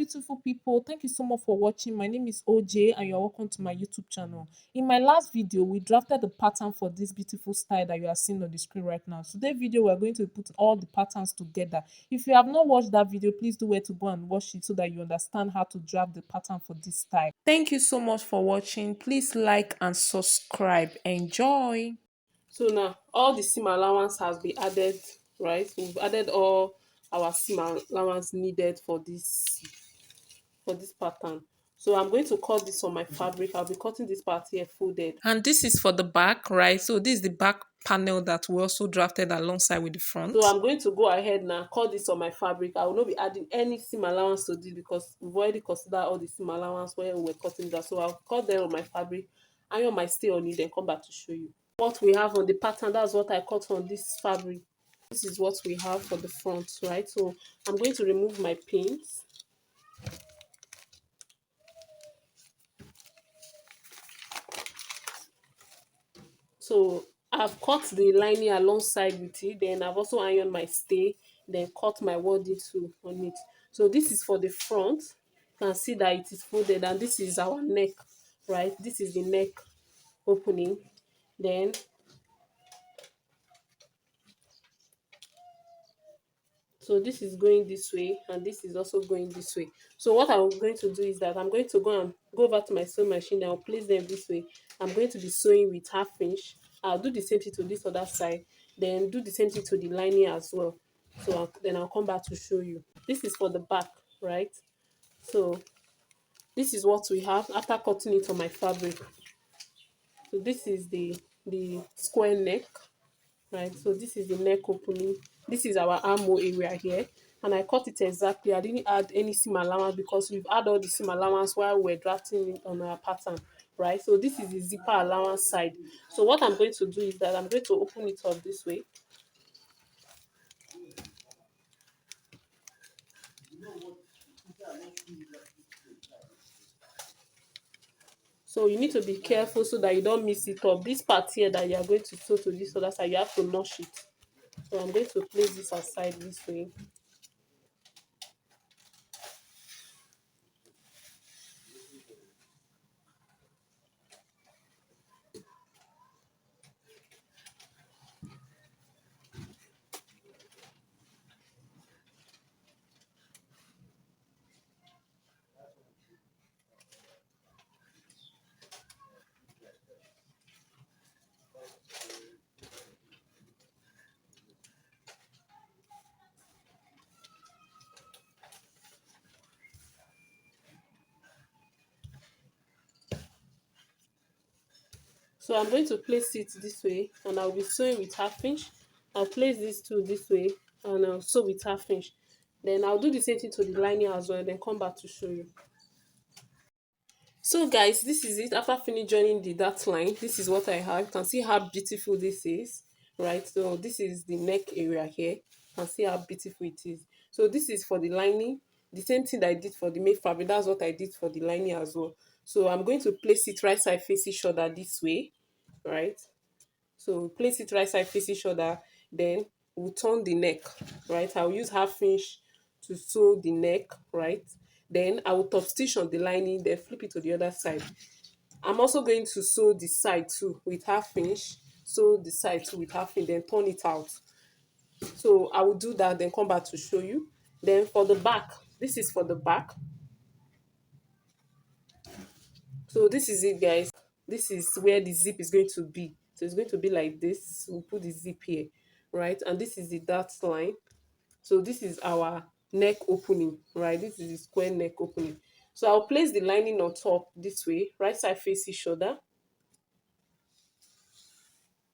beautiful people, thank you so much for watching. My name is OJ and you're welcome to my YouTube channel. In my last video, we drafted the pattern for this beautiful style that you are seeing on the screen right now. Today's video, we're going to put all the patterns together. If you have not watched that video, please do where to go and watch it so that you understand how to draft the pattern for this style. Thank you so much for watching. Please like and subscribe. Enjoy. So now all the seam allowance has been added, right? We've added all our seam allowance needed for this pattern. So I'm going to cut this on my fabric. I'll be cutting this part here folded. And this is for the back, right? So this is the back panel that we also drafted alongside with the front. So I'm going to go ahead now, cut this on my fabric. I will not be adding any seam allowance to this because we've already considered all the seam allowance when we were cutting that. So I'll cut them on my fabric, iron my stay on it, then come back to show you what we have on the pattern. That's what I cut on this fabric. This is what we have for the front, right? So I'm going to remove my pins. So I've cut the lining alongside with it, then I've also ironed my stay, then cut my wording too on it. So this is for the front. You can see that it is folded, and this is our neck, right? This is the neck opening. Then so this is going this way, and this is also going this way. So what I'm going to do is that I'm going to go over to my sewing machine, and I'll place them this way. I'm going to be sewing with half inch. I'll do the same thing to this other side, then do the same thing to the lining as well. So then I'll come back to show you. This is for the back, right? So this is what we have after cutting it on my fabric. So this is the square neck, right? So this is the neck opening. This is our armhole area here, and I cut it exactly. I didn't add any seam allowance because we've added all the seam allowance while we're drafting it on our pattern, right? So this is the zipper allowance side. So what I'm going to do is that I'm going to open it up this way. So you need to be careful so that you don't mess it up. This part here that you are going to sew to this other side, you have to notch it. So I'm going to place this aside this way. So I'm going to place it this way, and I'll be sewing with half inch. I'll place this too this way, and I'll sew with half inch. Then I'll do the same thing to the lining as well, then come back to show you. So guys, this is it. After finish joining the dart line, this is what I have. You can see how beautiful this is, right? So this is the neck area here. You can see how beautiful it is. So this is for the lining. The same thing that I did for the main fabric, that's what I did for the lining as well. So I'm going to place it right side facing shoulder this way, right? So place it right side facing shoulder, then we'll turn the neck, right? I'll use half inch to sew the neck, right? Then I will top stitch on the lining, then flip it to the other side. I'm also going to sew the side too with half inch, sew the side too with half inch, then turn it out. So I will do that, then come back to show you. Then for the back, this is for the back. So this is it, guys. This is where the zip is going to be. So it's going to be like this. We'll put the zip here, right? And this is the dart line. So this is our neck opening, right? This is the square neck opening. So I'll place the lining on top this way, right side facing shoulder.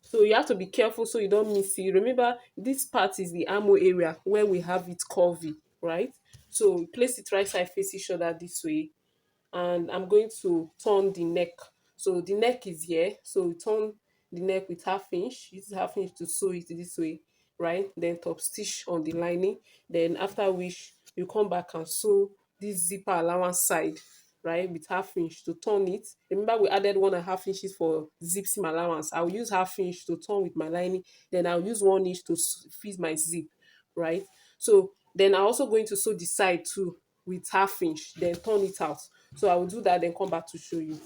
So you have to be careful so you don't miss it. Remember, this part is the armhole area where we have it curvy, right? So place it right side facing shoulder this way, and I'm going to turn the neck. So the neck is here, so turn the neck with half inch. Use half inch to sew it this way, right? Then top stitch on the lining. Then after which you come back and sew this zipper allowance side, right, with half inch to turn it. Remember, we added 1.5 inches for zip seam allowance. I'll use half inch to turn with my lining, then I'll use 1 inch to fit my zip, right? So then I'm also going to sew the side too with half inch, then turn it out. So I will do that, then come back to show you.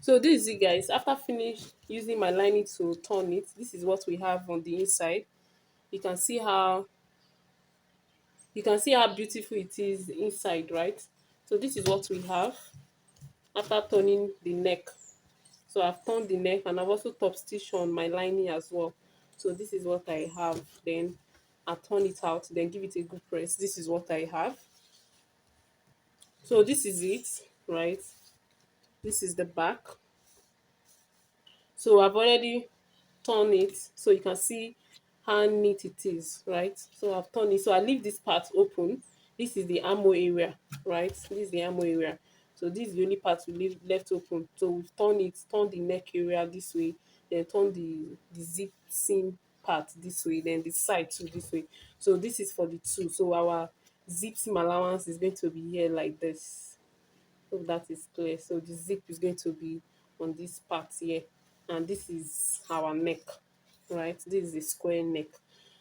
So this is it, guys. After finish using my lining to turn it, this is what we have on the inside. You can see how beautiful it is inside, right? So this is what we have after turning the neck. So I've turned the neck, and I've also top stitched on my lining as well. So this is what I have. Then I turn it out, then give it a good press. This is what I have. So this is it, right? This is the back. So I've already turn it so you can see how neat it is, right? So I've turned it, so I leave this part open. This is the armhole area, right? This is the armhole area. So this is the only part we leave left open. So we've turned it, turn the neck area this way, then turn the zip seam part this way, then the side too this way. So this is for the two. So our zip seam allowance is going to be here like this. Hope that is clear. So the zip is going to be on this part here, and this is our neck, right? This is the square neck.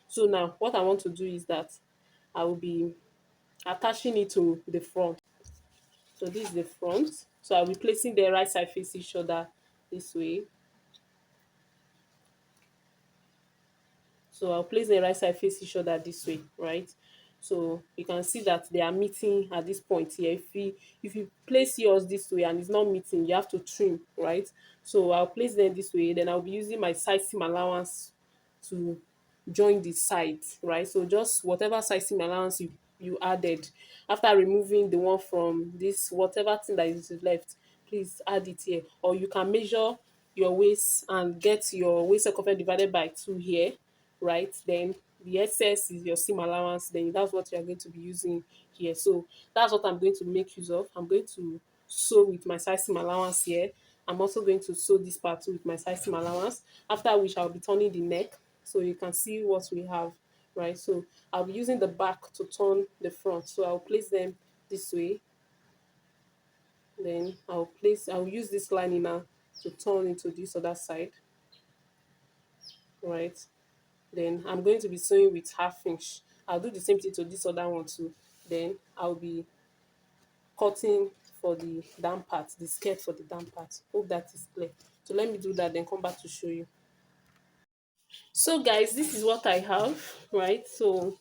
So now what I want to do is that I will be attaching it to the front. So this is the front. So I'll be placing the right side face each other this way. So I'll place the right side face each other this way, right? So you can see that they are meeting at this point here. If you place yours this way and it's not meeting, you have to trim, right? So I'll place them this way, then I'll be using my side seam allowance to join the sides, right? So just whatever side seam allowance you added after removing the one from this whatever thing that is left, please add it here. Or you can measure your waist and get your waist circumference divided by 2 here, right? Then the excess is your seam allowance, then that's what you are going to be using here. So that's what I'm going to make use of. I'm going to sew with my side seam allowance here. I'm also going to sew this part too with my side seam allowance, after which I'll be turning the neck so you can see what we have, right? So I'll be using the back to turn the front. So I'll place them this way, then I'll use this lining now to turn into this other side, right? Then I'm going to be sewing with half inch. I'll do the same thing to this other one too. Then I'll be cutting for the down part, the skirt for the down part. Hope that is clear. So let me do that, then come back to show you. So guys, this is what I have, right? So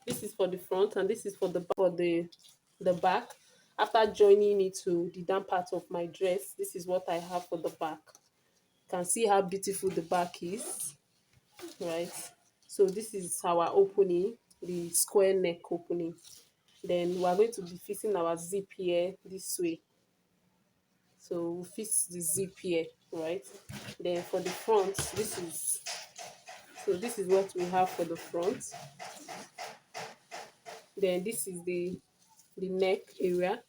this is for the front, and this is for the back. After joining it to the down part of my dress, this is what I have for the back. You can see how beautiful the back is, right? So this is our opening, the square neck opening. Then we are going to be fixing our zip here this way. So we'll fix the zip here, right? Then for the front, this is what we have for the front. Then this is the neck area.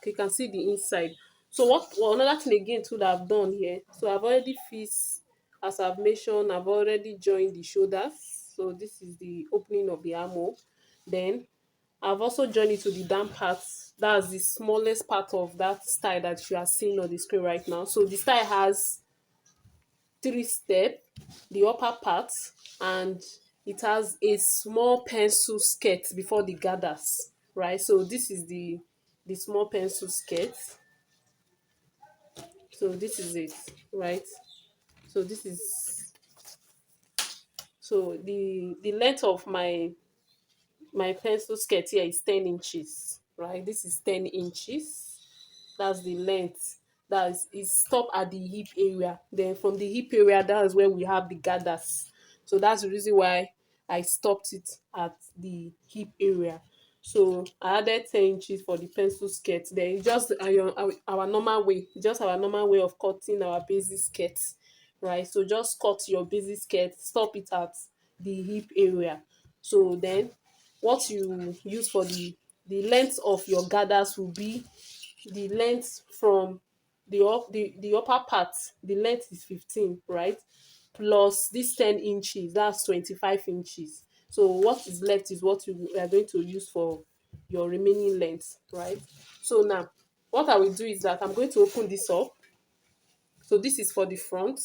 You can see the inside. So another thing again too that I've done here, so I've already fixed, as I've mentioned, I've already joined the shoulders. So this is the opening of the armhole. Then I've also joined it to the down part. That's the smallest part of that style that you are seeing on the screen right now. So the style has 3 steps, the upper part, and it has a small pencil skirt before the gathers, right? So this is the small pencil skirt. So this is it, right? So this is, so the length of my pencil skirt here is 10 inches, right? This is 10 inches. That's the length. It stop at the hip area. Then from the hip area, that is where we have the gathers. So that's the reason why I stopped it at the hip area. So I added 10 inches for the pencil skirt. Then it's just our normal way, just our normal way of cutting our basic skirt, right? So just cut your basic skirt, stop it at the hip area. So then what you use for the length of your gathers will be the length from the upper part. The length is 15, right? Plus this 10 inches, that's 25 inches. So what is left is what you are going to use for your remaining length, right? So now what I will do is that I'm going to open this up. So this is for the front,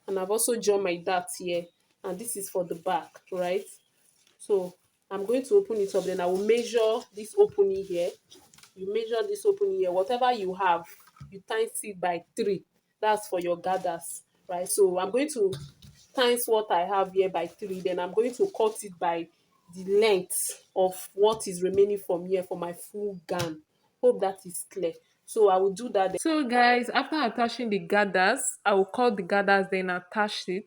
and I've also joined my dart here and this is for the back, right? So I'm going to open it up, then I will measure this opening here. You measure this opening here, whatever you have, you times it by 3. That's for your gathers, right? So I'm going to times what I have here by 3, then I'm going to cut it by the length of what is remaining from here for my full gown. Hope that is clear. So I will do that then. So guys, after attaching the gathers, I will cut the gathers, then attach it,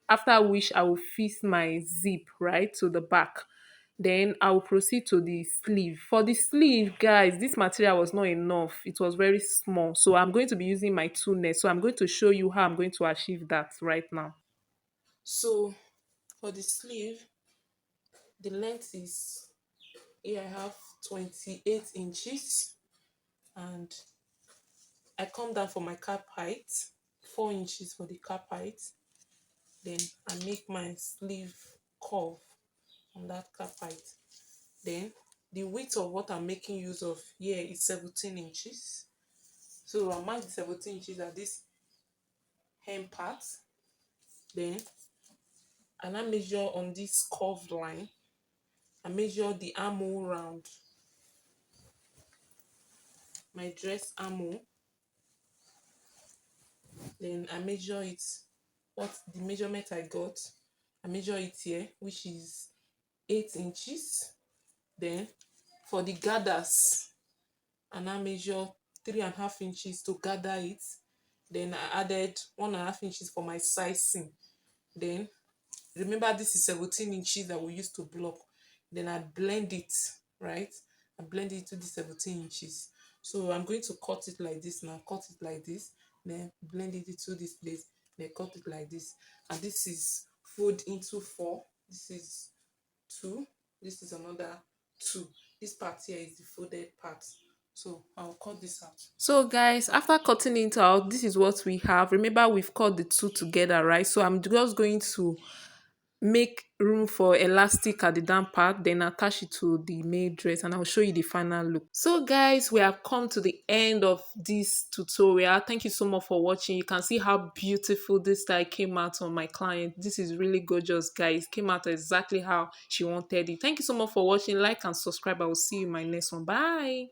after which I will fix my zip right to the back. Then I will proceed to the sleeve. For the sleeve, guys, this material was not enough. It was very small. So I'm going to be using my 2 net. So I'm going to show you how I'm going to achieve that right now. So for the sleeve, the length is, here I have 28 inches, and I come down for my cap height, 4 inches for the cap height. Then I make my sleeve curve on that cap height. Then the width of what I'm making use of here is 17 inches. So I'll mark the 17 inches at this hem part. Then and I measure on this curved line. I measure the armhole round, my dress armhole. Then I measure it, what the measurement I got. I measure it here, which is 8 inches. Then for the gathers, and I measure 3.5 inches to gather it. Then I added 1.5 inches for my sizing. Then remember, this is 17 inches that we used to block. Then I blend it, right? I blend it to the 17 inches. So I'm going to cut it like this now. Cut it like this. Then blend it to this place. Then cut it like this. And this is fold into 4. This is 2. This is another 2. This part here is the folded part. So I'll cut this out. So guys, after cutting it out, this is what we have. Remember, we've cut the 2 together, right? So I'm just going to make room for elastic at the down part, then attach it to the main dress, and I'll show you the final look. So guys, we have come to the end of this tutorial. Thank you so much for watching. You can see how beautiful this style came out on my client. This is really gorgeous, guys. Came out exactly how she wanted it. Thank you so much for watching. Like and subscribe. I will see you in my next one. Bye.